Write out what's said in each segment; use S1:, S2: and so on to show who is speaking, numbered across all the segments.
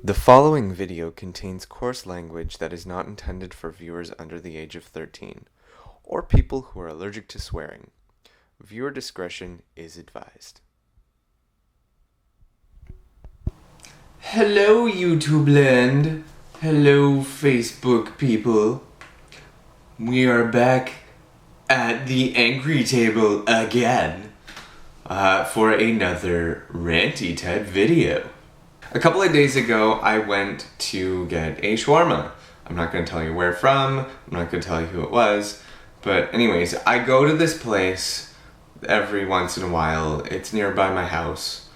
S1: The following video contains coarse language that is not intended for viewers under the age of 13, or people who are allergic to swearing. Viewer discretion is advised.
S2: Hello, YouTube land. Hello, Facebook people. We are back at the angry table again for another ranty type video. A couple of days ago, I went to get a shawarma. I'm not going to tell you where from. I'm not going to tell you who it was. But anyways, I go to this place every once in a while. It's nearby my house.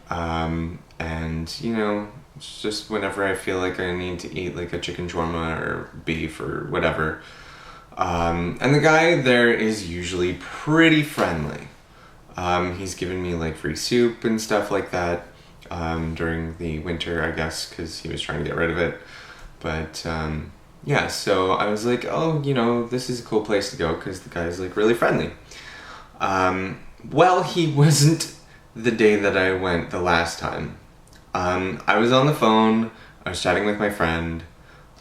S2: And, you know, it's just whenever I feel like I need to eat like a chicken shawarma or beef or whatever. And the guy there is usually pretty friendly. He's given me like free soup and stuff like that during the winter, I guess, because he was trying to get rid of it. But yeah, so I was like, oh, you know, this is a cool place to go because the guy's like really friendly. Well, he wasn't the day that I went the last time. I was on the phone, I was chatting with my friend,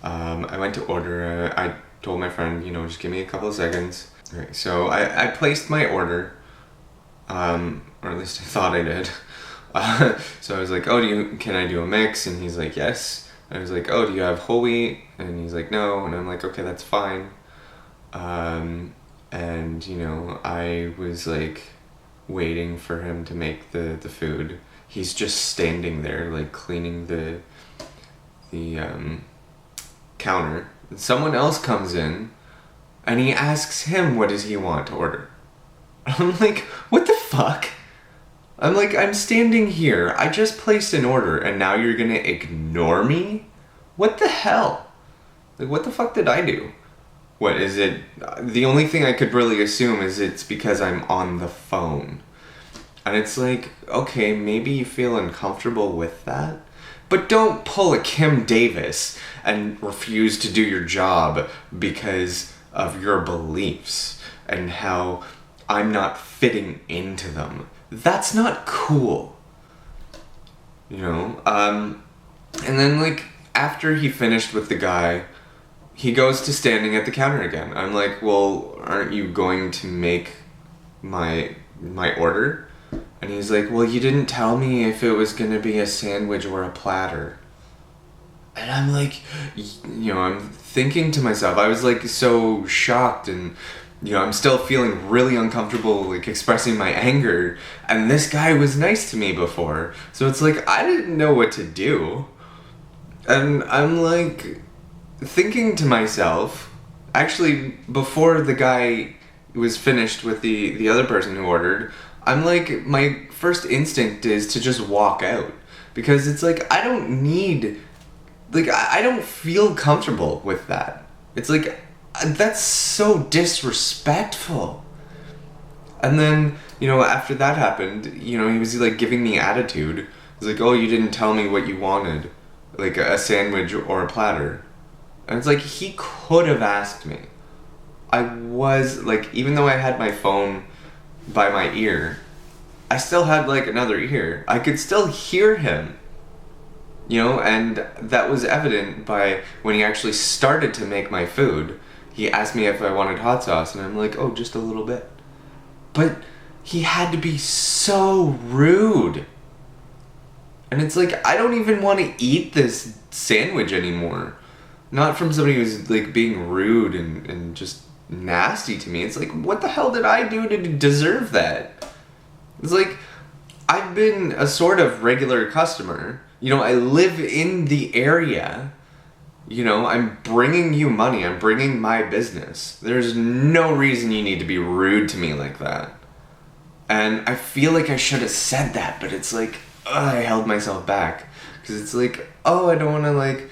S2: I went to order, I told my friend, you know, just give me a couple of seconds. Alright, so I placed my order, or at least I thought I did. So I was like, oh, can I do a mix? And he's like, yes. I was like, oh, do you have whole wheat? And he's like, no. And I'm like, okay, that's fine. And, you know, I was like waiting for him to make the food. He's just standing there, like cleaning the counter. Someone else comes in and he asks him, what does he want to order? I'm like, what the fuck? I'm like, I'm standing here. I just placed an order and now you're gonna ignore me? What the hell? Like, what the fuck did I do? What is it? The only thing I could really assume is it's because I'm on the phone. And it's like, okay, maybe you feel uncomfortable with that, but don't pull a Kim Davis and refuse to do your job because of your beliefs and how I'm not fitting into them. That's not cool. You know? And then, like, after he finished with the guy, he goes to standing at the counter again. I'm like, well, aren't you going to make my order? And he's like, well, you didn't tell me if it was gonna be a sandwich or a platter. And I'm like, you know, I'm thinking to myself, I was like so shocked and, you know, I'm still feeling really uncomfortable, like expressing my anger. And this guy was nice to me before. So it's like, I didn't know what to do. And I'm like thinking to myself, actually, before the guy was finished with the other person who ordered, I'm like, my first instinct is to just walk out. Because it's like, I don't need, like, I don't feel comfortable with that. It's like, that's so disrespectful. And then, you know, after that happened, you know, he was like giving me attitude. He's like, oh, you didn't tell me what you wanted. Like a sandwich or a platter. And it's like, he could have asked me. I was, like, even though I had my phone by my ear, I still had like another ear. I could still hear him, you know, and that was evident by when he actually started to make my food. He asked me if I wanted hot sauce and I'm like, oh, just a little bit. But he had to be so rude. And it's like, I don't even want to eat this sandwich anymore. Not from somebody who's like being rude and just nasty to me. It's like, what the hell did I do to deserve that? It's like, I've been a sort of regular customer. You know, I live in the area. You know, I'm bringing you money. I'm bringing my business. There's no reason you need to be rude to me like that. And I feel like I should have said that, but it's like, I held myself back. Because it's like, oh, I don't want to, like,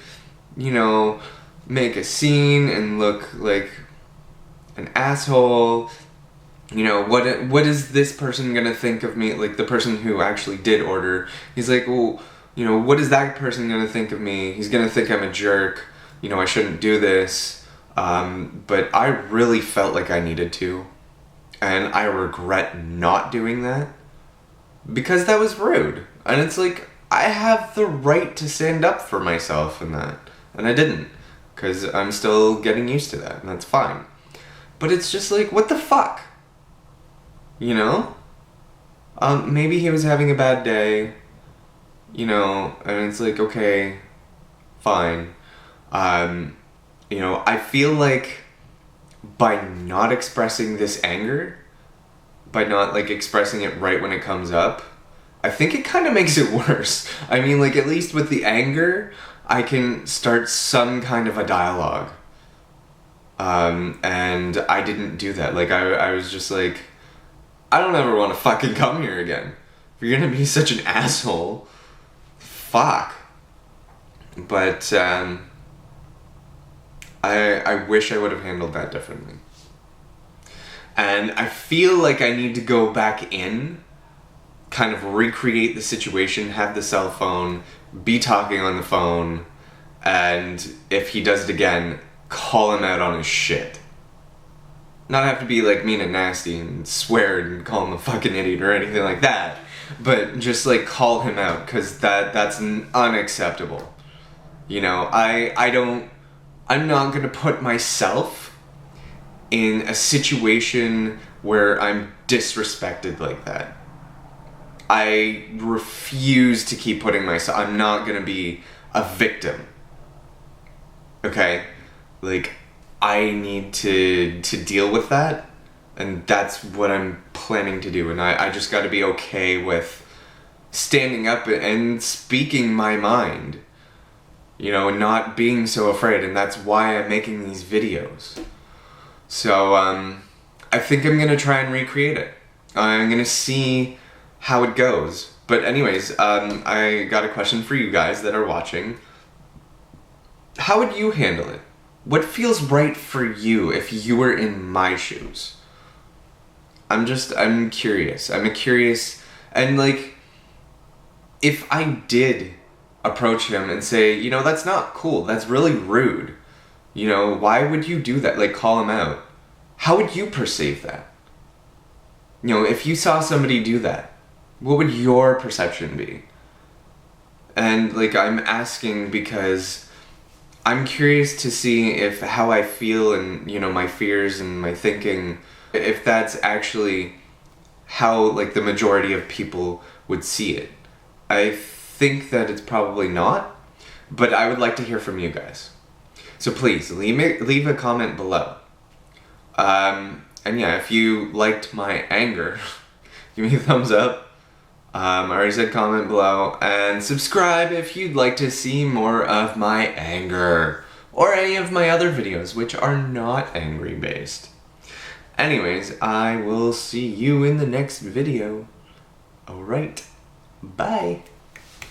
S2: you know, make a scene and look like an asshole. You know, what is this person gonna think of me? Like, the person who actually did order. He's like, well, you know, what is that person gonna think of me? He's gonna think I'm a jerk. You know, I shouldn't do this. But I really felt like I needed to. And I regret not doing that. Because that was rude. And it's like, I have the right to stand up for myself in that. And I didn't. Because I'm still getting used to that, and that's fine. But it's just like, what the fuck? You know? Maybe he was having a bad day, you know, and it's like, okay, fine. You know, I feel like by not expressing this anger, by not, like, expressing it right when it comes up, I think it kind of makes it worse. I mean, like, at least with the anger, I can start some kind of a dialogue. And I didn't do that. Like, I was just like, I don't ever want to fucking come here again. If you're gonna be such an asshole, fuck. But, I wish I would have handled that differently. And I feel like I need to go back in, kind of recreate the situation, have the cell phone, be talking on the phone, and if he does it again, call him out on his shit. Not have to be like mean and nasty and swear and call him a fucking idiot or anything like that, but just like call him out, because that's unacceptable. You know, I'm not gonna put myself in a situation where I'm disrespected like that. I refuse to keep putting myself, I'm not gonna be a victim. Okay? Like, I need to deal with that, and that's what I'm planning to do, and I just gotta be okay with standing up and speaking my mind, you know, and not being so afraid, and that's why I'm making these videos. So, I think I'm gonna try and recreate it. I'm gonna see how it goes. But anyways, I got a question for you guys that are watching. How would you handle it? What feels right for you if you were in my shoes? I'm curious. I'm curious, and like, if I did approach him and say, you know, that's not cool, that's really rude, you know, why would you do that? Like, call him out. How would you perceive that? You know, if you saw somebody do that, what would your perception be? And like, I'm asking because I'm curious to see if how I feel and, you know, my fears and my thinking, if that's actually how, like, the majority of people would see it. I think that it's probably not, but I would like to hear from you guys. So please, leave a comment below. And yeah, if you liked my anger, give me a thumbs up. I already said comment below, and subscribe if you'd like to see more of my anger, or any of my other videos which are not angry based. Anyways, I will see you in the next video. Alright, bye.